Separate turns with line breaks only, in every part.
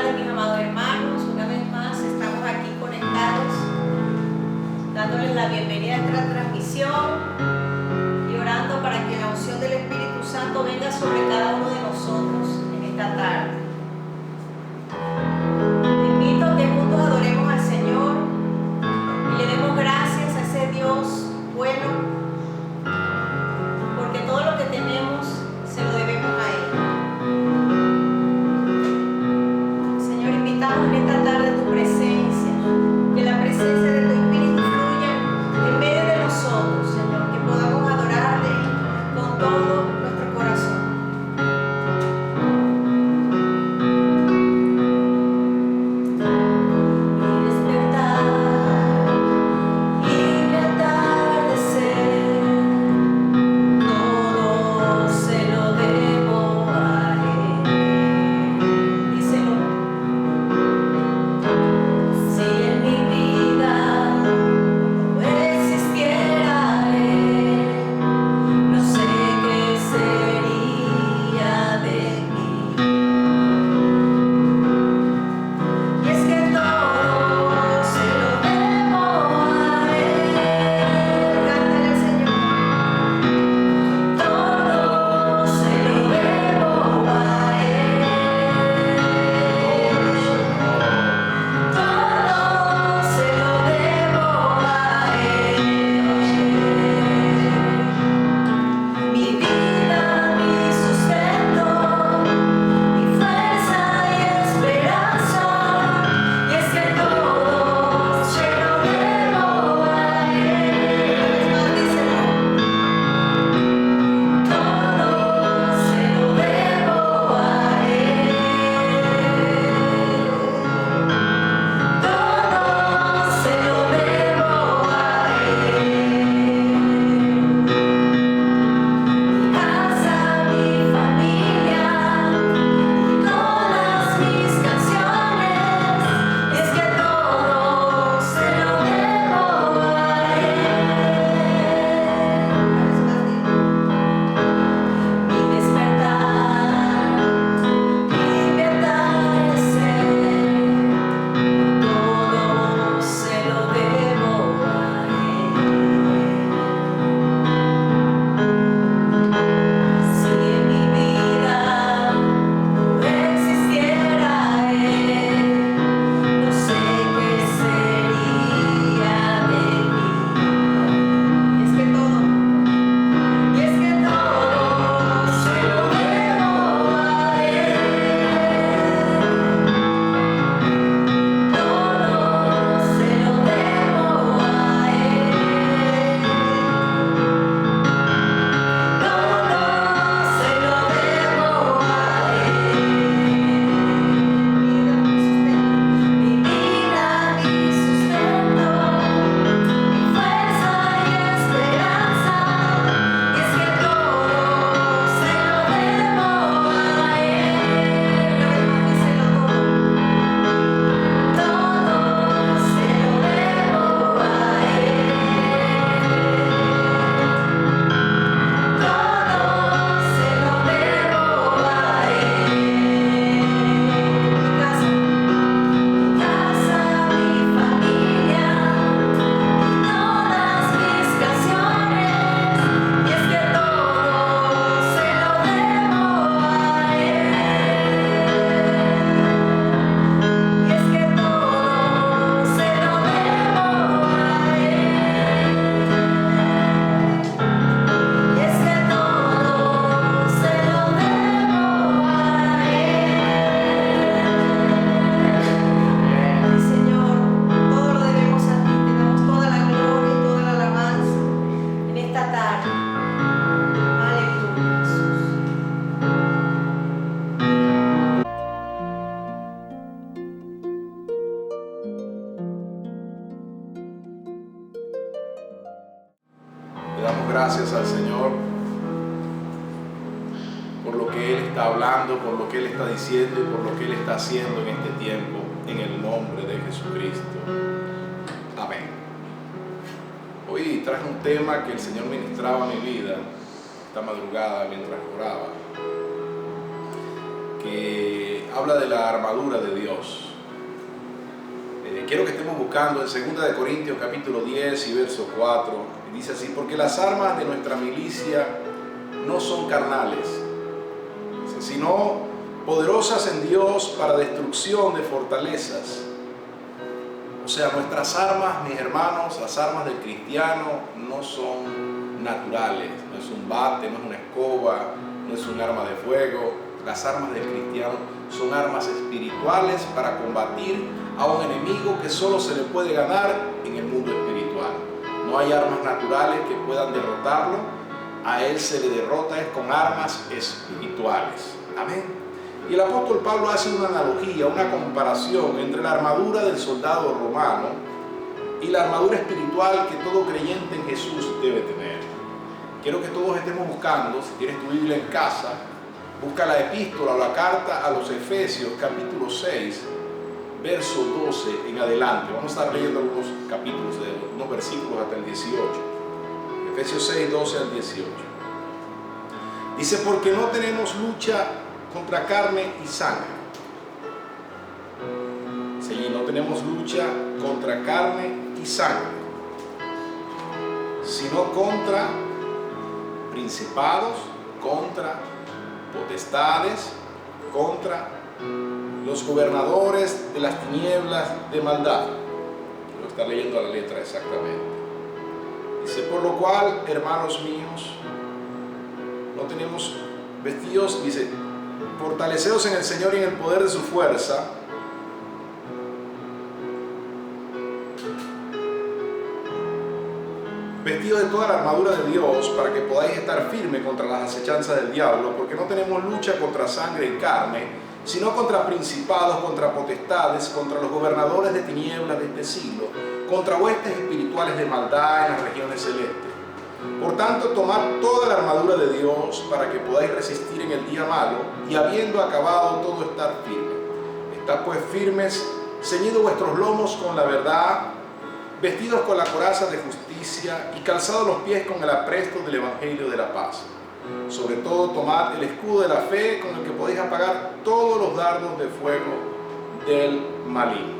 tardes, mis amados hermanos. Una vez más estamos aquí conectados, dándoles la bienvenida a esta transmisión y orando para que la unción del Espíritu Santo venga sobre cada uno de nosotros en esta tarde. Te invito a que juntos adoremos al Señor y le demos gracias a ese Dios bueno, porque todo lo que tenemos se lo debemos a Él. Señor, invitamos en esta tarde tu presencia, que la presencia de tu Espíritu fluya en medio de nosotros, Señor, que podamos adorarte con todo nuestro corazón.
Gracias al Señor por lo que Él está hablando, por lo que Él está diciendo y por lo que Él está haciendo en este tiempo, en el nombre de Jesucristo. Amén. Hoy traje un tema que el Señor ministraba a mi vida esta madrugada mientras oraba, que habla de la armadura de Dios. Quiero que estemos buscando en 2 Corintios capítulo 10 y verso 4. Y dice así: porque las armas de nuestra milicia no son carnales, sino poderosas en Dios para destrucción de fortalezas. O sea, nuestras armas, mis hermanos, las armas del cristiano no son naturales. No es un bate, no es una escoba, no es un arma de fuego. Las armas del cristiano son armas espirituales para combatir a un enemigo que solo se le puede ganar en el mundo espiritual. No hay armas naturales que puedan derrotarlo. A él se le derrota es con armas espirituales. Amén. Y el apóstol Pablo hace una analogía, una comparación entre la armadura del soldado romano y la armadura espiritual que todo creyente en Jesús debe tener. Quiero que todos estemos buscando, si tienes tu Biblia en casa, busca la epístola o la carta a los Efesios capítulo 6, verso 12 en adelante. Vamos a estar leyendo algunos capítulos, unos versículos hasta el 18. Efesios 6, 12 al 18. Dice: porque no tenemos lucha contra carne y sangre. Sí, no tenemos lucha contra carne y sangre, sino contra principados, contra potestades, contra los gobernadores de las tinieblas de maldad. Lo está leyendo a la letra exactamente. Dice: por lo cual, hermanos míos, no tenemos vestidos, dice, fortaleceos en el Señor y en el poder de su fuerza. Vestidos de toda la armadura de Dios para que podáis estar firmes contra las acechanzas del diablo, porque no tenemos lucha contra sangre y carne, sino contra principados, contra potestades, contra los gobernadores de tinieblas de este siglo, contra huestes espirituales de maldad en las regiones celestes. Por tanto, tomad toda la armadura de Dios para que podáis resistir en el día malo, y habiendo acabado todo, estar firme. Estad pues firmes, ceñidos vuestros lomos con la verdad, vestidos con la coraza de justicia y calzados los pies con el apresto del evangelio de la paz. Sobre todo, tomad el escudo de la fe, con el que podéis apagar todos los dardos de fuego del maligno.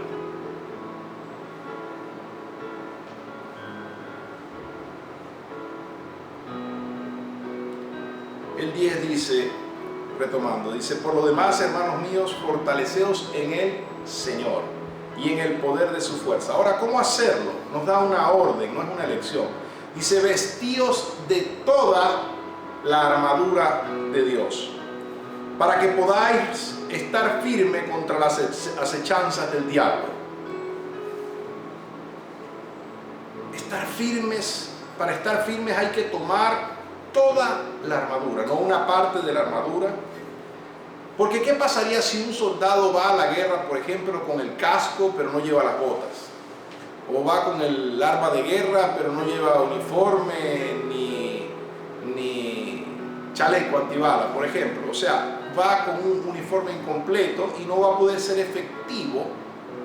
El 10 dice, retomando, dice: por lo demás, hermanos míos, fortaleceos en el Señor y en el poder de su fuerza. Ahora, ¿cómo hacerlo? Nos da una orden, no es una elección. Dice: vestíos de toda la armadura de Dios, para que podáis estar firme contra las acechanzas del diablo. Estar firmes, para estar firmes hay que tomar toda la armadura, no una parte de la armadura. Porque ¿qué pasaría si un soldado va a la guerra, por ejemplo, con el casco pero no lleva las botas? O va con el arma de guerra pero no lleva uniforme ni chaleco antibala, por ejemplo. O sea, va con un uniforme incompleto y no va a poder ser efectivo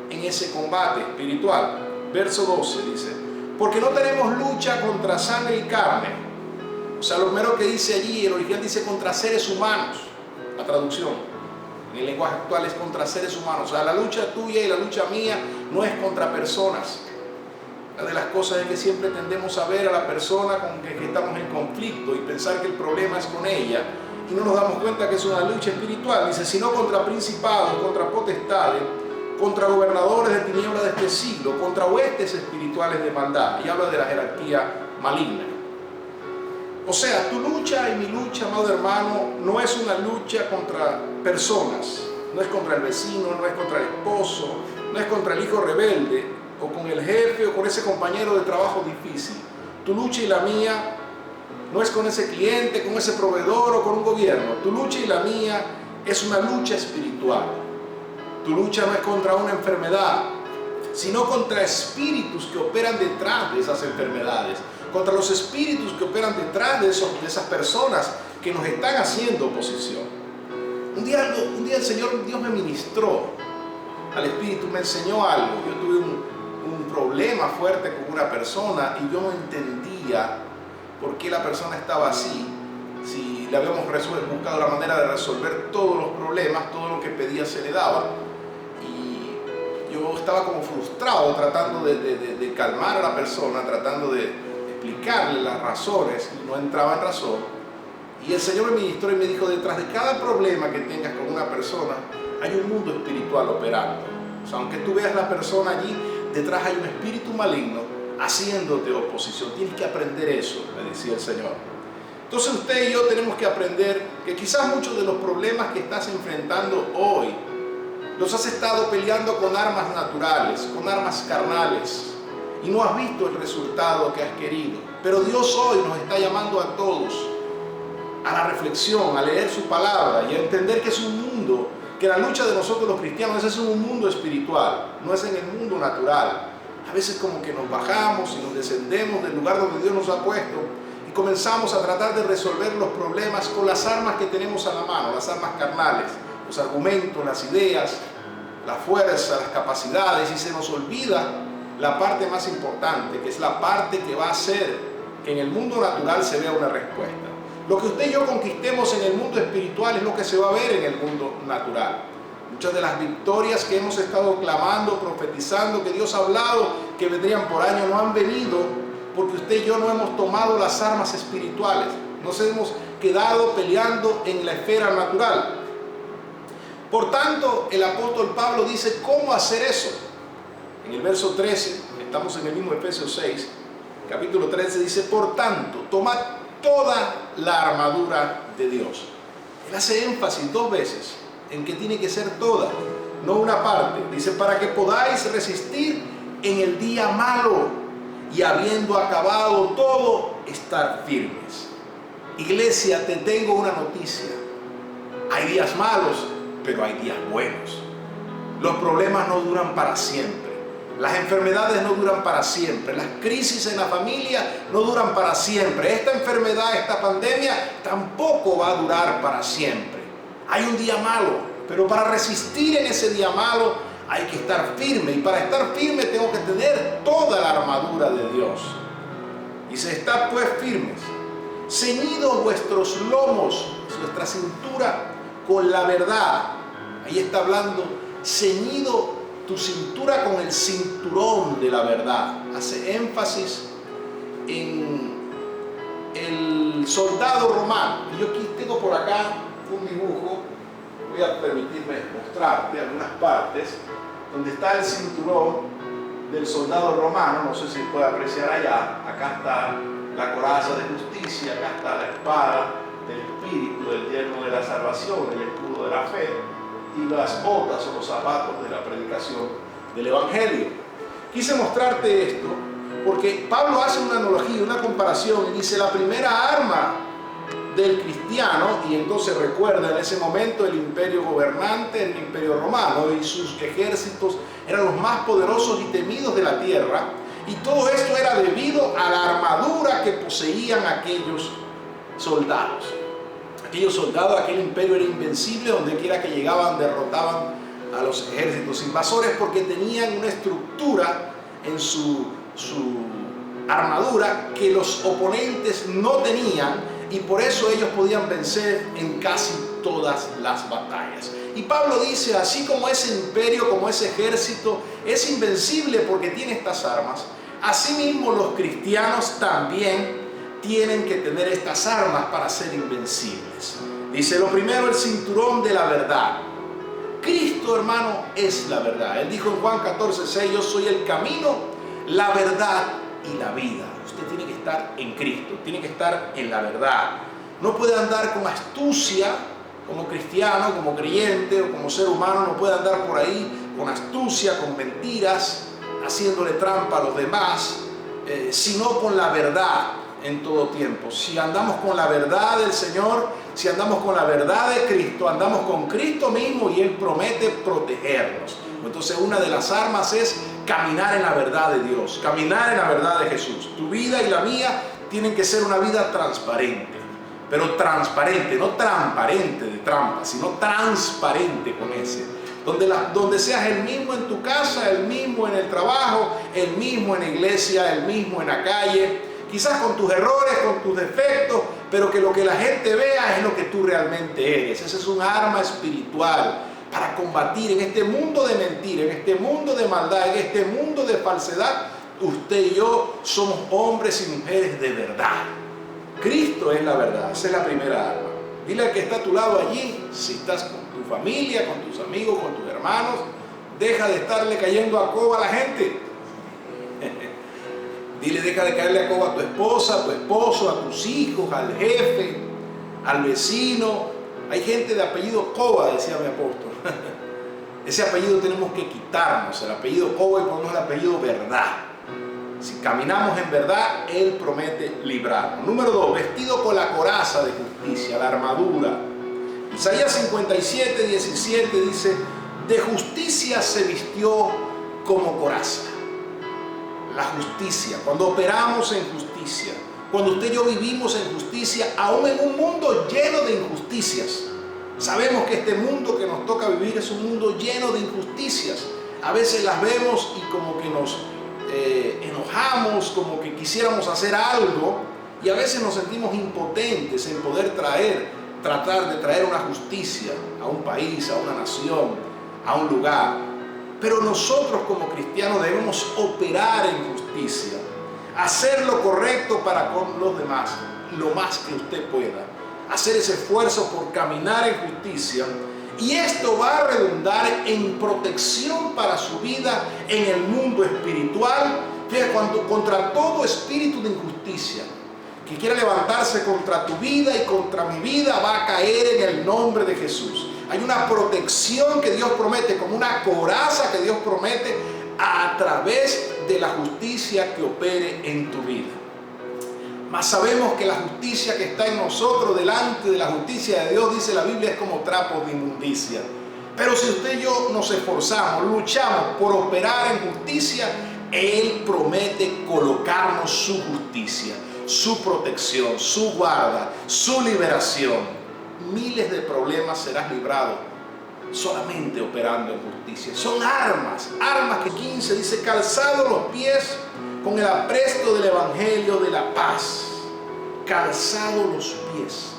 en ese combate espiritual. Verso 12 dice: porque no tenemos lucha contra sangre y carne. O sea, lo primero que dice allí, el original dice contra seres humanos. La traducción en el lenguaje actual es contra seres humanos. O sea, la lucha tuya y la lucha mía no es contra personas. Una de las cosas es que siempre tendemos a ver a la persona con que estamos en conflicto y pensar que el problema es con ella, y no nos damos cuenta que es una lucha espiritual. Dice: sino contra principados, contra potestades, contra gobernadores de tinieblas de este siglo, contra huestes espirituales de maldad. Y habla de la jerarquía maligna. O sea, tu lucha y mi lucha, amado hermano, no es una lucha contra personas. No es contra el vecino, no es contra el esposo, no es contra el hijo rebelde, o con el jefe, o con ese compañero de trabajo difícil. Tu lucha y la mía no es con ese cliente, con ese proveedor o con un gobierno. Tu lucha y la mía es una lucha espiritual. Tu lucha no es contra una enfermedad, sino contra espíritus que operan detrás de esas enfermedades, contra los espíritus que operan detrás de esas personas que nos están haciendo oposición. Un día el Señor, Dios me ministró al espíritu, me enseñó algo. Yo tuve un problema fuerte con una persona y yo no entendía por qué la persona estaba así. si le habíamos buscado la manera de resolver todos los problemas, todo lo que pedía se le daba. Y yo estaba como frustrado tratando de calmar a la persona, tratando de explicarle las razones, y no entraba en razón. Y el Señor me ministró y me dijo, detrás de cada problema que tengas con una persona, hay un mundo espiritual operando. O sea, aunque tú veas la persona allí, detrás hay un espíritu maligno haciéndote oposición. Tienes que aprender eso, me decía el Señor. Entonces usted y yo tenemos que aprender que quizás muchos de los problemas que estás enfrentando hoy los has estado peleando con armas naturales, con armas carnales, y no has visto el resultado que has querido. Pero Dios hoy nos está llamando a todos a la reflexión, a leer su palabra y a entender que es un mundo, que la lucha de nosotros los cristianos es en un mundo espiritual, no es en el mundo natural. A veces como que nos bajamos y nos descendemos del lugar donde Dios nos ha puesto y comenzamos a tratar de resolver los problemas con las armas que tenemos a la mano, las armas carnales, los argumentos, las ideas, la fuerza, las capacidades, y se nos olvida la parte más importante, que es la parte que va a hacer que en el mundo natural se vea una respuesta. Lo que usted y yo conquistemos en el mundo espiritual es lo que se va a ver en el mundo natural. Muchas de las victorias que hemos estado clamando, profetizando, que Dios ha hablado que vendrían por año, no han venido porque usted y yo no hemos tomado las armas espirituales. Nos hemos quedado peleando en la esfera natural. Por tanto, el apóstol Pablo dice cómo hacer eso. En el verso 13, estamos en el mismo Efesios 6, capítulo 13, dice, por tanto, tomad toda la armadura de Dios. Él hace énfasis 2 veces en que tiene que ser toda, no una parte. Dice, para que podáis resistir en el día malo y habiendo acabado todo, estar firmes. Iglesia, te tengo una noticia. Hay días malos, pero hay días buenos. Los problemas no duran para siempre. Las enfermedades no duran para siempre. Las crisis en la familia no duran para siempre. Esta enfermedad, esta pandemia, tampoco va a durar para siempre. Hay un día malo, pero para resistir en ese día malo hay que estar firme. Y para estar firme tengo que tener toda la armadura de Dios. Dice, estad pues firmes, ceñidos vuestros lomos, vuestra cintura con la verdad. Ahí está hablando, ceñido tu cintura con el cinturón de la verdad. Hace énfasis en el soldado romano. Y yo aquí tengo por acá un dibujo, voy a permitirme mostrarte algunas partes, donde está el cinturón del soldado romano. No sé si puede apreciar allá. Acá está la coraza de justicia, acá está la espada del Espíritu, el yelmo de la salvación, el escudo de la fe, y las botas o los zapatos de la predicación del Evangelio. Quise mostrarte esto porque Pablo hace una analogía, una comparación, y dice, la primera arma del cristiano, y entonces recuerda en ese momento el imperio gobernante, el imperio romano, y sus ejércitos eran los más poderosos y temidos de la tierra, y todo esto era debido a la armadura que poseían aquellos soldados. Aquellos soldados, aquel imperio era invencible, donde quiera que llegaban derrotaban a los ejércitos invasores, porque tenían una estructura en su armadura que los oponentes no tenían, y por eso ellos podían vencer en casi todas las batallas. Y Pablo dice, así como ese imperio, como ese ejército es invencible porque tiene estas armas, asimismo los cristianos también tienen que tener estas armas para ser invencibles. Dice, lo primero, el cinturón de la verdad. Cristo, hermano, es la verdad. Él dijo en Juan 14:6, yo soy el camino, la verdad y la vida. Usted tiene que estar en Cristo, tiene que estar en la verdad. No puede andar con astucia como cristiano, como creyente o como ser humano. No puede andar por ahí con astucia, con mentiras, haciéndole trampa a los demás, sino con la verdad en todo tiempo. Si andamos con la verdad del Señor, si andamos con la verdad de Cristo, andamos con Cristo mismo, y Él promete protegernos. Entonces, una de las armas es caminar en la verdad de Dios, caminar en la verdad de Jesús. Tu vida y la mía tienen que ser una vida transparente, pero transparente, no transparente de trampa, sino transparente con ese. Donde seas el mismo en tu casa, el mismo en el trabajo, el mismo en la iglesia, el mismo en la calle, quizás con tus errores, con tus defectos, pero que lo que la gente vea es lo que tú realmente eres. Ese es un arma espiritual para combatir en este mundo de mentira, en este mundo de maldad, en este mundo de falsedad. Usted y yo somos hombres y mujeres de verdad. Cristo es la verdad, esa es la primera arma. Dile al que está a tu lado allí, si estás con tu familia, con tus amigos, con tus hermanos, deja de estarle cayendo a coba a la gente. Dile, deja de caerle a coba a tu esposa, a tu esposo, a tus hijos, al jefe, al vecino. Hay gente de apellido Coba, decía mi apóstol. Ese apellido tenemos que quitarnos, el apellido Coba, y ponernos el apellido Verdad. Si caminamos en verdad, Él promete librarnos. Número 2, vestido con la coraza de justicia, la armadura. Isaías 57, 17 dice, de justicia se vistió como coraza. La justicia, cuando operamos en justicia, cuando usted y yo vivimos en justicia, aún en un mundo lleno de injusticias. Sabemos que este mundo que nos toca vivir es un mundo lleno de injusticias. A veces las vemos y como que nos enojamos, como que quisiéramos hacer algo, y a veces nos sentimos impotentes en poder tratar de traer una justicia a un país, a una nación, a un lugar. Pero nosotros como cristianos debemos operar en justicia, hacer lo correcto para con los demás, lo más que usted pueda, hacer ese esfuerzo por caminar en justicia, y esto va a redundar en protección para su vida en el mundo espiritual. Fíjate, contra todo espíritu de injusticia que quiera levantarse contra tu vida y contra mi vida, va a caer en el nombre de Jesús. Hay una protección que Dios promete, como una coraza que Dios promete a través de la justicia que opere en tu vida. Mas sabemos que la justicia que está en nosotros, delante de la justicia de Dios, dice la Biblia, es como trapos de inmundicia. Pero si usted y yo nos esforzamos, luchamos por operar en justicia, Él promete colocarnos su justicia, su protección, su guarda, su liberación. Miles de problemas serás librado solamente operando en justicia. Son armas que 15 dice, calzado los pies con el apresto del evangelio de la paz. Calzado los pies.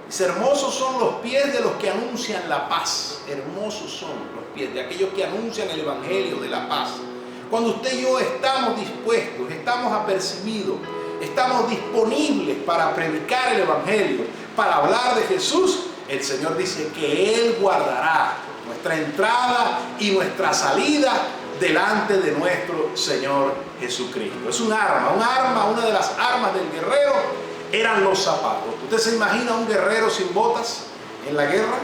Dice, hermosos son los pies de los que anuncian la paz. Hermosos son los pies de aquellos que anuncian el evangelio de la paz. Cuando usted y yo estamos dispuestos, estamos apercibidos, estamos disponibles para predicar el evangelio, para hablar de Jesús, el Señor dice que Él guardará nuestra entrada y nuestra salida delante de nuestro Señor Jesucristo. Es un arma, una de las armas del guerrero eran los zapatos. ¿Usted se imagina un guerrero sin botas en la guerra?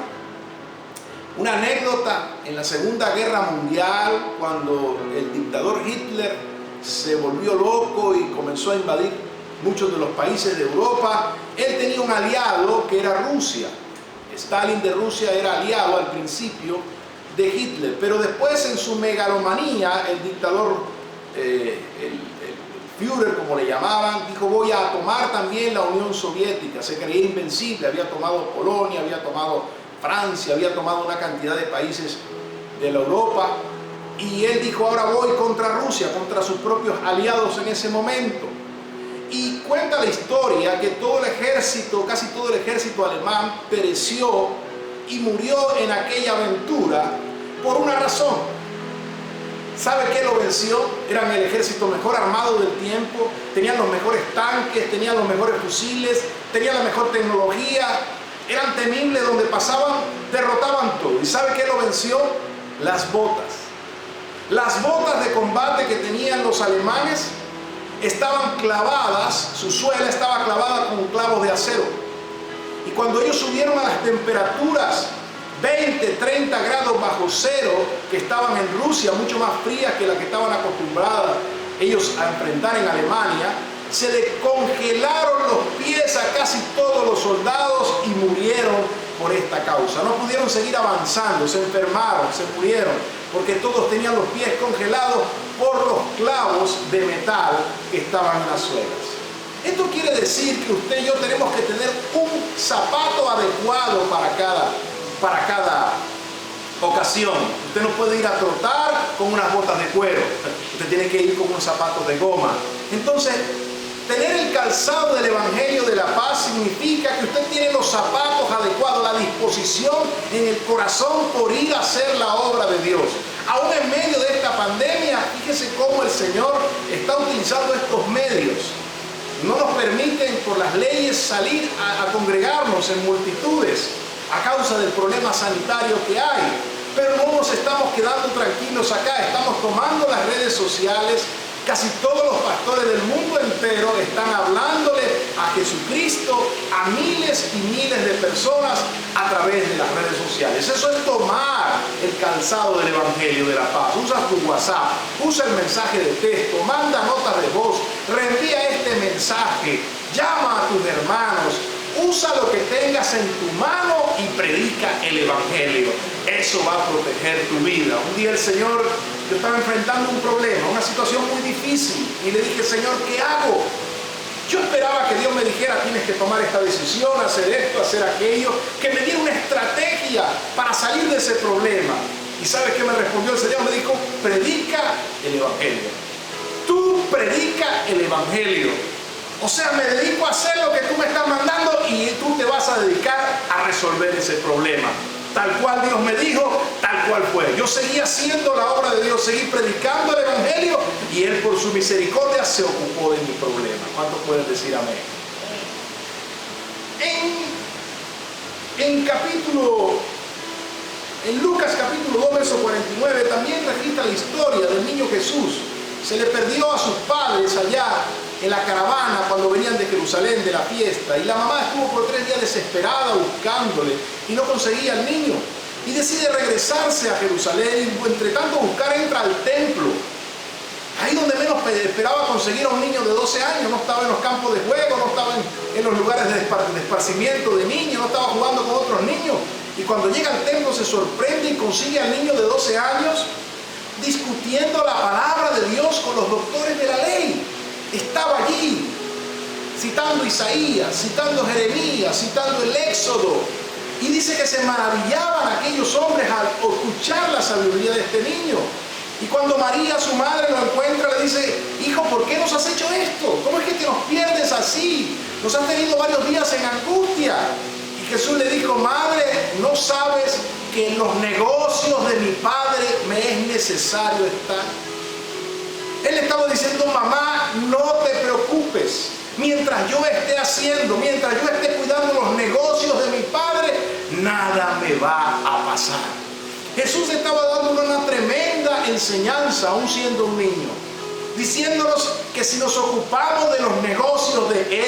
Una anécdota, en la Segunda Guerra Mundial, cuando el dictador Hitler se volvió loco y comenzó a invadir muchos de los países de Europa, él tenía un aliado que era Rusia. Stalin de Rusia era aliado al principio de Hitler, pero después en su megalomanía, el dictador, el Führer como le llamaban, dijo voy a tomar también la Unión Soviética. Se creía invencible, había tomado Polonia, había tomado Francia, había tomado una cantidad de países de la Europa, y él dijo ahora voy contra Rusia, contra sus propios aliados en ese momento. Y cuenta la historia que todo el ejército, casi todo el ejército alemán pereció y murió en aquella aventura por una razón. ¿Sabe qué lo venció? Eran el ejército mejor armado del tiempo, tenían los mejores tanques, tenían los mejores fusiles, tenían la mejor tecnología, eran temibles, donde pasaban, derrotaban todo. ¿Y sabe qué lo venció? Las botas. Las botas de combate que tenían los alemanes estaban clavadas, su suela estaba clavada con clavos de acero. Y cuando ellos subieron a las temperaturas 20, 30 grados bajo cero, que estaban en Rusia, mucho más frías que las que estaban acostumbradas ellos a enfrentar en Alemania, se le congelaron los pies a casi todos los soldados y murieron por esta causa. No pudieron seguir avanzando, se enfermaron, se murieron, porque todos tenían los pies congelados por los clavos de metal que estaban en las suelas. Esto quiere decir que usted y yo tenemos que tener un zapato adecuado para cada ocasión. Usted no puede ir a trotar con unas botas de cuero, usted tiene que ir con unos zapatos de goma. Entonces Tener el calzado del Evangelio de la paz significa que usted tiene los zapatos adecuados, la disposición en el corazón por ir a hacer la obra de Dios. Aún en medio de esta pandemia, fíjese cómo el Señor está utilizando estos medios. No nos permiten por las leyes salir a congregarnos en multitudes a causa del problema sanitario que hay. Pero no nos estamos quedando tranquilos acá, estamos tomando las redes sociales. Casi todos los pastores del mundo entero están hablándole a Jesucristo a miles y miles de personas a través de las redes sociales. Eso es tomar el calzado del Evangelio de la paz. Usa tu WhatsApp, usa el mensaje de texto, manda notas de voz, reenvía este mensaje, llama a tus hermanos, usa lo que tengas en tu mano y predica el Evangelio. Eso va a proteger tu vida. Un día el Señor, yo estaba enfrentando un problema, una situación muy difícil, y le dije, Señor, ¿qué hago? Yo esperaba que Dios me dijera, tienes que tomar esta decisión, hacer esto, hacer aquello, que me diera una estrategia para salir de ese problema. ¿Y sabes qué me respondió el Señor? Me dijo, predica el Evangelio. Tú predica el Evangelio. O sea, me dedico a hacer lo que tú me estás mandando y tú te vas a dedicar a resolver ese problema. Tal cual Dios me dijo, tal cual fue. Yo seguí haciendo la obra de Dios, seguí predicando el Evangelio y Él por su misericordia se ocupó de mi problema. ¿Cuántos pueden decir amén? En Lucas capítulo 2, verso 49, también registra la historia del niño Jesús. Se le perdió a sus padres allá en la caravana cuando venían de Jerusalén de la fiesta, y la mamá estuvo por 3 días desesperada buscándole y no conseguía al niño, y decide regresarse a Jerusalén, y entre tanto buscar entra al templo, ahí donde menos esperaba conseguir a un niño de 12 años. No estaba en los campos de juego, no estaba en los lugares de esparcimiento de niños, no estaba jugando con otros niños, y cuando llega al templo se sorprende y consigue al niño de 12 años discutiendo la palabra de Dios con los doctores de la ley. Estaba allí citando Isaías, citando Jeremías, citando el Éxodo, y dice que se maravillaban aquellos hombres al escuchar la sabiduría de este niño. Y cuando María, su madre, lo encuentra, le dice, hijo, ¿por qué nos has hecho esto? ¿Cómo es que te nos pierdes así? Nos has tenido varios días en angustia. Y Jesús le dijo, madre, ¿no sabes que en los negocios de mi Padre me es necesario estar? Él estaba diciendo, mamá, no te preocupes. Mientras yo esté haciendo, mientras yo esté cuidando los negocios de mi Padre, nada me va a pasar. Jesús estaba dando una tremenda enseñanza, aún siendo un niño, diciéndonos que si nos ocupamos de los negocios de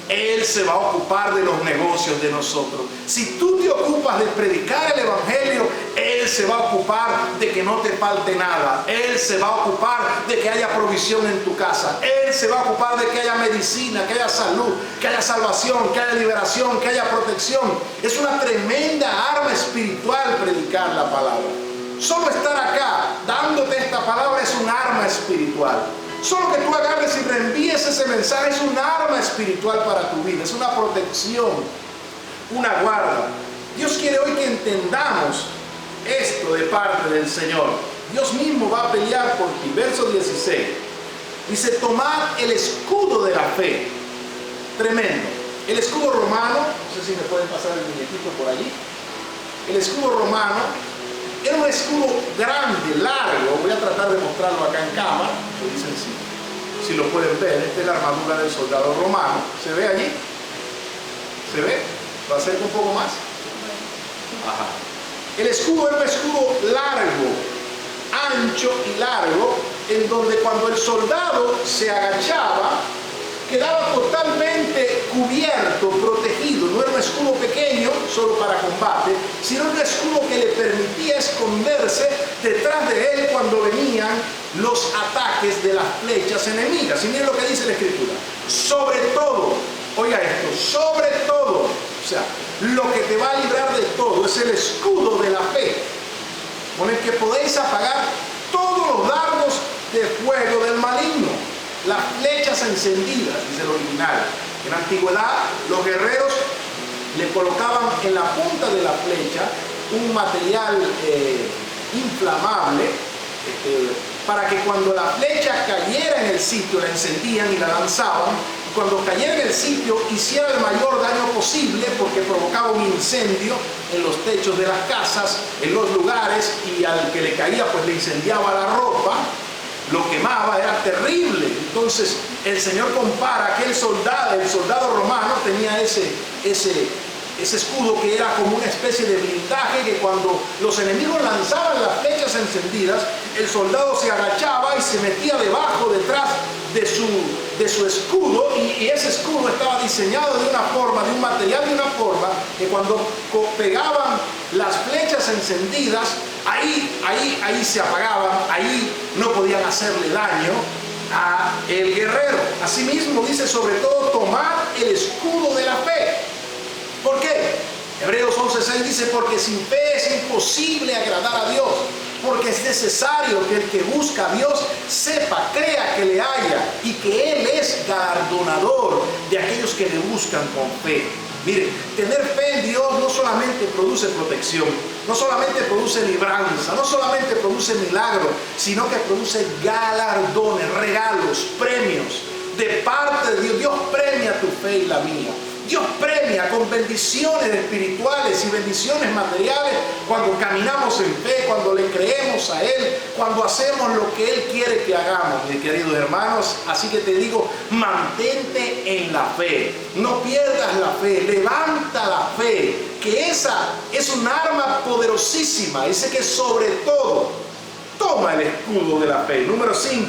Él se va a ocupar de los negocios de nosotros. Si tú te ocupas de predicar el Evangelio, Él se va a ocupar de que no te falte nada. Él se va a ocupar de que haya provisión en tu casa. Él se va a ocupar de que haya medicina, que haya salud, que haya salvación, que haya liberación, que haya protección. Es una tremenda arma espiritual predicar la palabra. Solo estar acá dándote esta palabra es un arma espiritual. Solo que tú agarres y reenvíes ese mensaje es un arma espiritual para tu vida, es una protección, una guarda. Dios quiere hoy que entendamos esto de parte del Señor. Dios mismo va a pelear por ti. Verso 16. Dice, tomad el escudo de la fe. Tremendo. El escudo romano, no sé si me pueden pasar el muñequito por allí. El escudo romano era un escudo grande, largo. Voy a tratar de mostrarlo acá en cámara. Lo dicen si lo pueden ver. Esta es la armadura del soldado romano. ¿Se ve allí? ¿Se ve? ¿Lo acerco un poco más? Ajá. El escudo era un escudo largo, ancho y largo, en donde cuando el soldado se agachaba, quedaba totalmente cubierto, protegido. No era un escudo pequeño, solo para combate, sino un escudo que le permitía esconderse detrás de él cuando venían los ataques de las flechas enemigas. Y miren lo que dice la Escritura. Sobre todo, oiga esto, sobre todo, o sea, lo que te va a librar de todo es el escudo de la fe, con el que podéis apagar todos los dardos de fuego del maligno. Las flechas encendidas, dice el original. En la antigüedad, los guerreros le colocaban en la punta de la flecha un material inflamable, para que cuando la flecha cayera en el sitio, la encendían y la lanzaban, cuando cayera en el sitio hiciera el mayor daño posible, porque provocaba un incendio en los techos de las casas, en los lugares, y al que le caía pues le incendiaba la ropa, lo quemaba, era terrible. Entonces el Señor compara que el soldado romano tenía ese escudo que era como una especie de blindaje, que cuando los enemigos lanzaban las flechas encendidas, el soldado se agachaba y se metía detrás de su escudo, y ese escudo estaba diseñado de una forma, de un material de una forma, que cuando pegaban las flechas encendidas, ahí se apagaban, ahí no podían hacerle daño a el guerrero. Asimismo dice, sobre todo, tomad el escudo de la fe. ¿Por qué? Hebreos 11:6 dice, porque sin fe es imposible agradar a Dios, porque es necesario que el que busca a Dios sepa, crea que le halla y que Él es galardonador de aquellos que le buscan con fe. Miren, tener fe en Dios no solamente produce protección, no solamente produce libranza, no solamente produce milagros, sino que produce galardones, regalos, premios de parte de Dios. Dios premia tu fe y la mía. Dios premia con bendiciones espirituales y bendiciones materiales cuando caminamos en fe, cuando le creemos a Él, cuando hacemos lo que Él quiere que hagamos, mis queridos hermanos. Así que te digo, mantente en la fe, no pierdas la fe, levanta la fe, que esa es un arma poderosísima. Dice que sobre todo, toma el escudo de la fe. Número 5.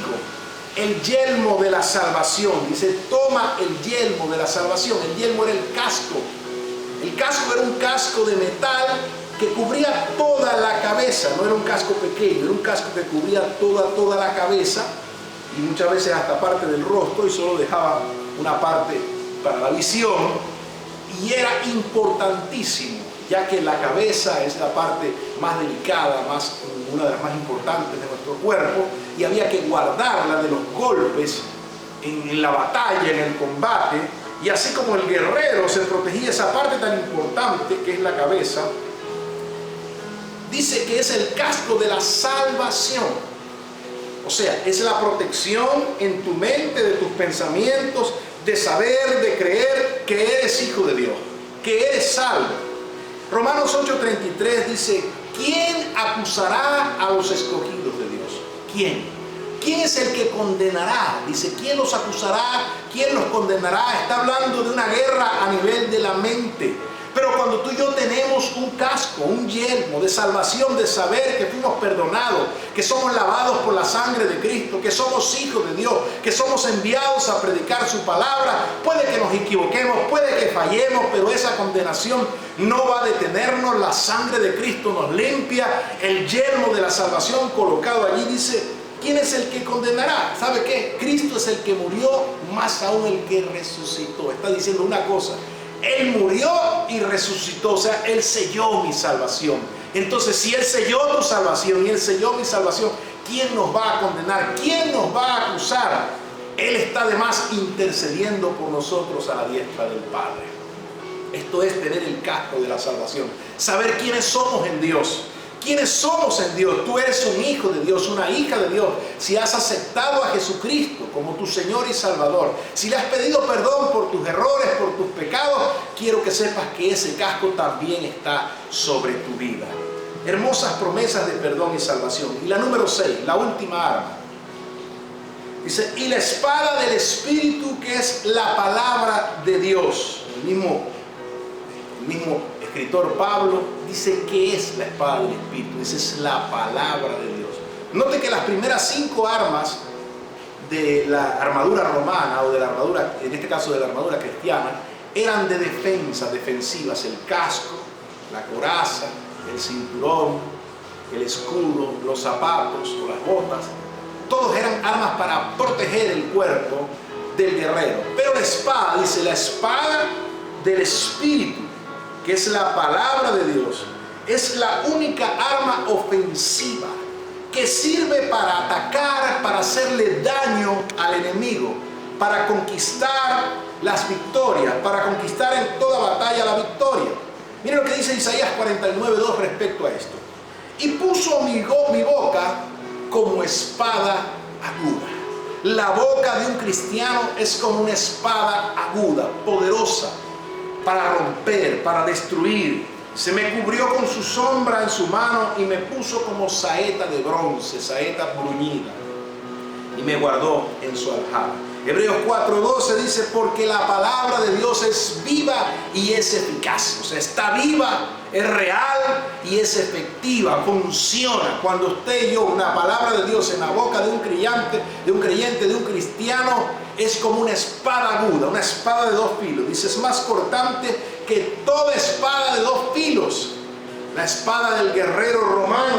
El yelmo de la salvación. Dice, toma el yelmo de la salvación. El yelmo era el casco. El casco era un casco de metal que cubría toda la cabeza. No era un casco pequeño, era un casco que cubría toda la cabeza, y muchas veces hasta parte del rostro, y solo dejaba una parte para la visión. Y era importantísimo, ya que la cabeza es la parte más delicada, una de las más importantes de nuestro cuerpo, y había que guardarla de los golpes en la batalla, en el combate. Y así como el guerrero se protegía esa parte tan importante que es la cabeza, dice que es el casco de la salvación. O sea, es la protección en tu mente, de tus pensamientos, de saber, de creer que eres hijo de Dios, que eres salvo. Romanos 8:33 dice, ¿quién acusará a los escogidos de Dios? ¿Quién? ¿Quién es el que condenará? Dice, ¿quién los acusará? ¿Quién los condenará? Está hablando de una guerra a nivel de la mente. Pero cuando tú y yo tenemos un casco, un yelmo de salvación, de saber que fuimos perdonados, que somos lavados por la sangre de Cristo, que somos hijos de Dios, que somos enviados a predicar su palabra, puede que nos equivoquemos, puede que fallemos, pero esa condenación no va a detenernos. La sangre de Cristo nos limpia. El yelmo de la salvación colocado allí dice, ¿quién es el que condenará? ¿Sabe qué? Cristo es el que murió, más aún el que resucitó. Está diciendo una cosa: Él murió y resucitó, o sea, Él selló mi salvación. Entonces, si Él selló tu salvación y Él selló mi salvación, ¿quién nos va a condenar? ¿Quién nos va a acusar? Él está además intercediendo por nosotros a la diestra del Padre. Esto es tener el casco de la salvación, saber quiénes somos en Dios. ¿Quiénes somos en Dios? Tú eres un hijo de Dios, una hija de Dios. Si has aceptado a Jesucristo como tu Señor y Salvador, si le has pedido perdón por tus errores, por tus pecados, quiero que sepas que ese casco también está sobre tu vida. Hermosas promesas de perdón y salvación. Y la número 6, la última arma. Dice, y la espada del Espíritu, que es la palabra de Dios. El mismo escritor Pablo dice que es la espada del Espíritu. Esa es la palabra de Dios. Note que las primeras 5 armas de la armadura romana, o de la armadura, en este caso de la armadura cristiana, eran de defensa, defensivas. El casco, la coraza, el cinturón, el escudo, los zapatos o las botas, todos eran armas para proteger el cuerpo del guerrero. Pero la espada, dice, la espada del Espíritu, que es la palabra de Dios, es la única arma ofensiva que sirve para atacar, para hacerle daño al enemigo, para conquistar las victorias, para conquistar en toda batalla la victoria. Miren lo que dice Isaías 49:2 respecto a esto. Y puso mi boca como espada aguda. La boca de un cristiano es como una espada aguda, poderosa, para romper, para destruir. Se me cubrió con su sombra en su mano y me puso como saeta de bronce, saeta bruñida, y me guardó en su aljaba. Hebreos 4:12 dice, porque la palabra de Dios es viva y es eficaz. O sea, está viva, es real y es efectiva, funciona. Cuando usted y yo, una palabra de Dios en la boca de un creyente, de un cristiano, es como una espada aguda, una espada de dos filos. Dice, es más cortante que toda espada de dos filos. La espada del guerrero romano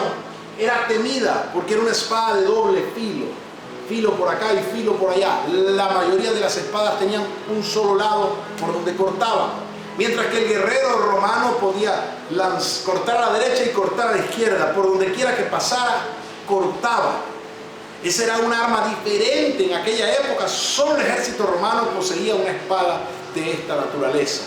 era temida porque era una espada de doble filo. Filo por acá y filo por allá. La mayoría de las espadas tenían un solo lado por donde cortaban. Mientras que el guerrero romano podía cortar a la derecha y cortar a la izquierda. Por donde quiera que pasara, cortaba. Esa era un arma diferente en aquella época. Solo el ejército romano poseía una espada de esta naturaleza.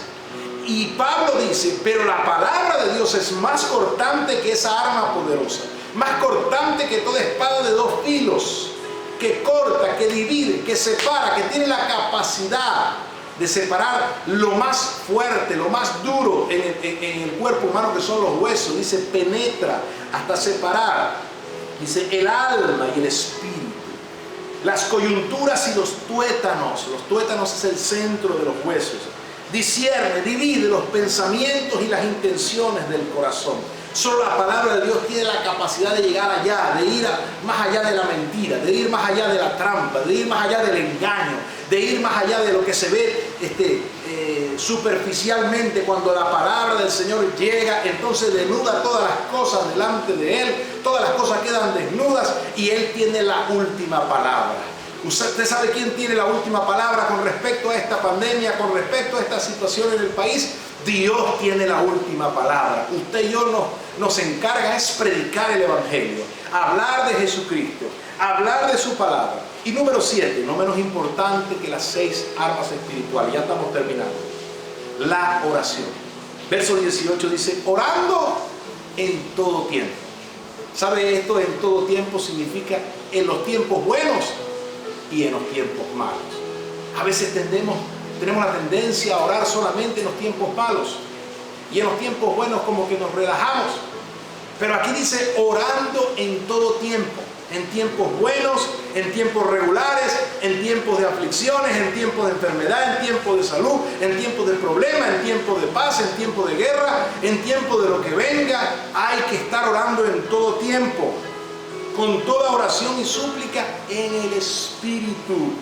Y Pablo dice, pero la palabra de Dios es más cortante que esa arma poderosa. Más cortante que toda espada de dos filos. Que corta, que divide, que separa, que tiene la capacidad de separar lo más fuerte, lo más duro en el cuerpo humano, que son los huesos. Dice, penetra hasta separar, dice, el alma y el espíritu, las coyunturas y los tuétanos. Los tuétanos es el centro de los huesos. Discierne, divide los pensamientos y las intenciones del corazón. Solo la palabra de Dios tiene la capacidad de llegar allá, de ir más allá de la mentira, de ir más allá de la trampa, de ir más allá del engaño, de ir más allá de lo que se ve superficialmente. Cuando la palabra del Señor llega, entonces desnuda todas las cosas delante de Él, todas las cosas quedan desnudas y Él tiene la última palabra. ¿Usted sabe quién tiene la última palabra con respecto a esta pandemia, con respecto a esta situación en el país? Dios tiene la última palabra. Usted y yo nos encarga es predicar el Evangelio, hablar de Jesucristo, hablar de su palabra. Y número 7, no menos importante que las 6 armas espirituales, ya estamos terminando, la oración. Verso 18 dice, orando en todo tiempo. ¿Sabe esto? En todo tiempo significa en los tiempos buenos y en los tiempos malos. A veces tenemos la tendencia a orar solamente en los tiempos malos y en los tiempos buenos como que nos relajamos. Pero aquí dice orando en todo tiempo, en tiempos buenos, en tiempos regulares, en tiempos de aflicciones, en tiempos de enfermedad, en tiempos de salud, en tiempos de problemas, en tiempos de paz, en tiempos de guerra, en tiempos de lo que venga. Hay que estar orando en todo tiempo, con toda oración y súplica en el Espíritu,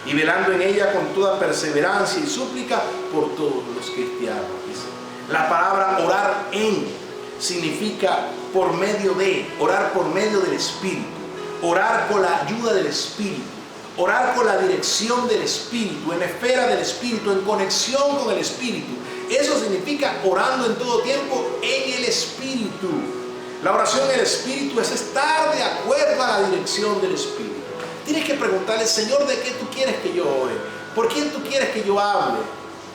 y velando en ella con toda perseverancia y súplica por todos los cristianos. Dice. La palabra orar en significa por medio de, orar por medio del Espíritu, orar con la ayuda del Espíritu, orar con la dirección del Espíritu, en esfera del Espíritu, en conexión con el Espíritu. Eso significa orando en todo tiempo en el Espíritu. La oración en el Espíritu es estar de acuerdo a la dirección del Espíritu. Tienes que preguntarle, Señor, ¿de qué tú quieres que yo ore? ¿Por quién tú quieres que yo hable?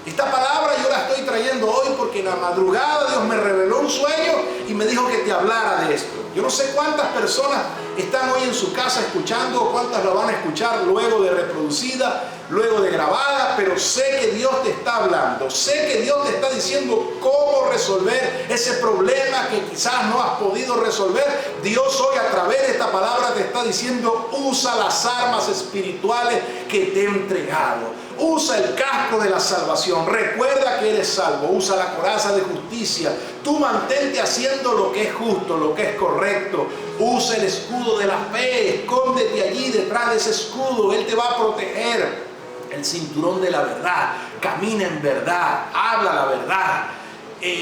Esta palabra yo la estoy trayendo hoy porque en la madrugada Dios me reveló un sueño y me dijo que te hablara de esto. Yo no sé cuántas personas están hoy en su casa escuchando o cuántas la van a escuchar luego de reproducida, luego de grabada, pero sé que Dios te está hablando, sé que Dios te está diciendo cómo resolver ese problema que quizás no has podido resolver. Dios hoy a través de esta palabra te está diciendo, usa las armas espirituales que te he entregado. Usa el casco de la salvación. Recuerda que eres salvo. Usa la coraza de justicia. Tú mantente haciendo lo que es justo, lo que es correcto. Usa el escudo de la fe. Escóndete allí detrás de ese escudo. Él te va a proteger. El cinturón de la verdad. Camina en verdad. Habla la verdad.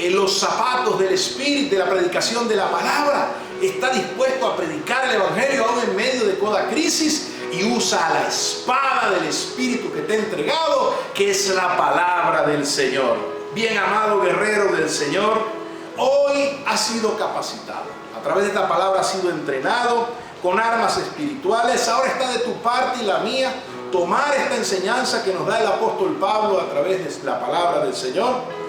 Los zapatos del Espíritu, de la predicación de la palabra. Está dispuesto a predicar el Evangelio aún en medio de toda crisis. Y usa la espada del Espíritu que te he entregado, que es la palabra del Señor. Bien amado guerrero del Señor, hoy has sido capacitado. A través de esta palabra has sido entrenado con armas espirituales. Ahora está de tu parte y la mía tomar esta enseñanza que nos da el apóstol Pablo a través de la palabra del Señor.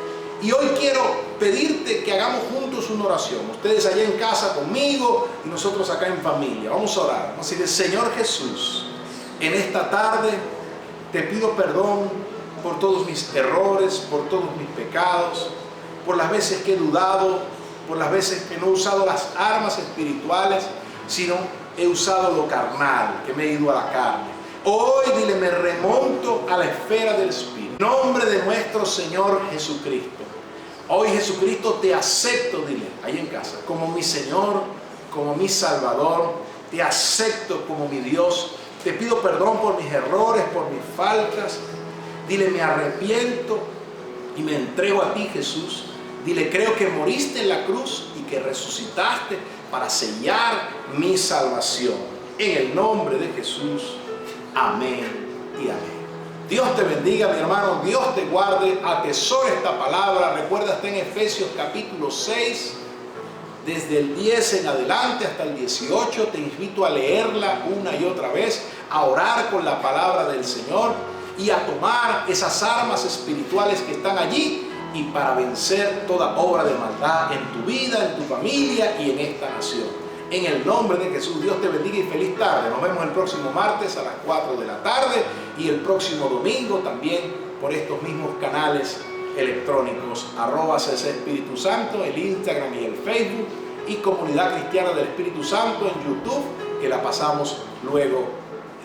Y hoy quiero pedirte que hagamos juntos una oración. Ustedes allá en casa conmigo y nosotros acá en familia. Vamos a orar. Vamos a decir, Señor Jesús, En esta tarde te pido perdón por todos mis errores, por todos mis pecados, por las veces que he dudado, por las veces que no he usado las armas espirituales, sino he usado lo carnal, que me he ido a la carne. Hoy, dile, me remonto a la esfera del Espíritu. En nombre de nuestro Señor Jesucristo. Hoy, Jesucristo, te acepto, dile, ahí en casa, como mi Señor, como mi Salvador. Te acepto como mi Dios. Te pido perdón por mis errores, por mis faltas. Dile, me arrepiento y me entrego a ti, Jesús. Dile, creo que moriste en la cruz y que resucitaste para sellar mi salvación. En el nombre de Jesús. Amén y amén. Dios te bendiga, mi hermano. Dios te guarde. Atesora esta palabra. Recuerda, está en Efesios capítulo 6. Desde el 10 en adelante hasta el 18, te invito a leerla una y otra vez, a orar con la palabra del Señor y a tomar esas armas espirituales que están allí y para vencer toda obra de maldad en tu vida, en tu familia y en esta nación. En el nombre de Jesús, Dios te bendiga y feliz tarde. Nos vemos el próximo martes a las 4 de la tarde y el próximo domingo también por estos mismos canales electrónicos, @CC Espíritu Santo, el Instagram y el Facebook, y Comunidad Cristiana del Espíritu Santo en YouTube, que la pasamos luego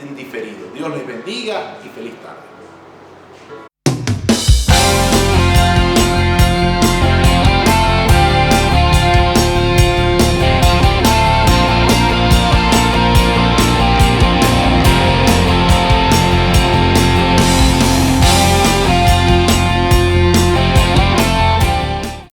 en diferido. Dios les bendiga y feliz tarde.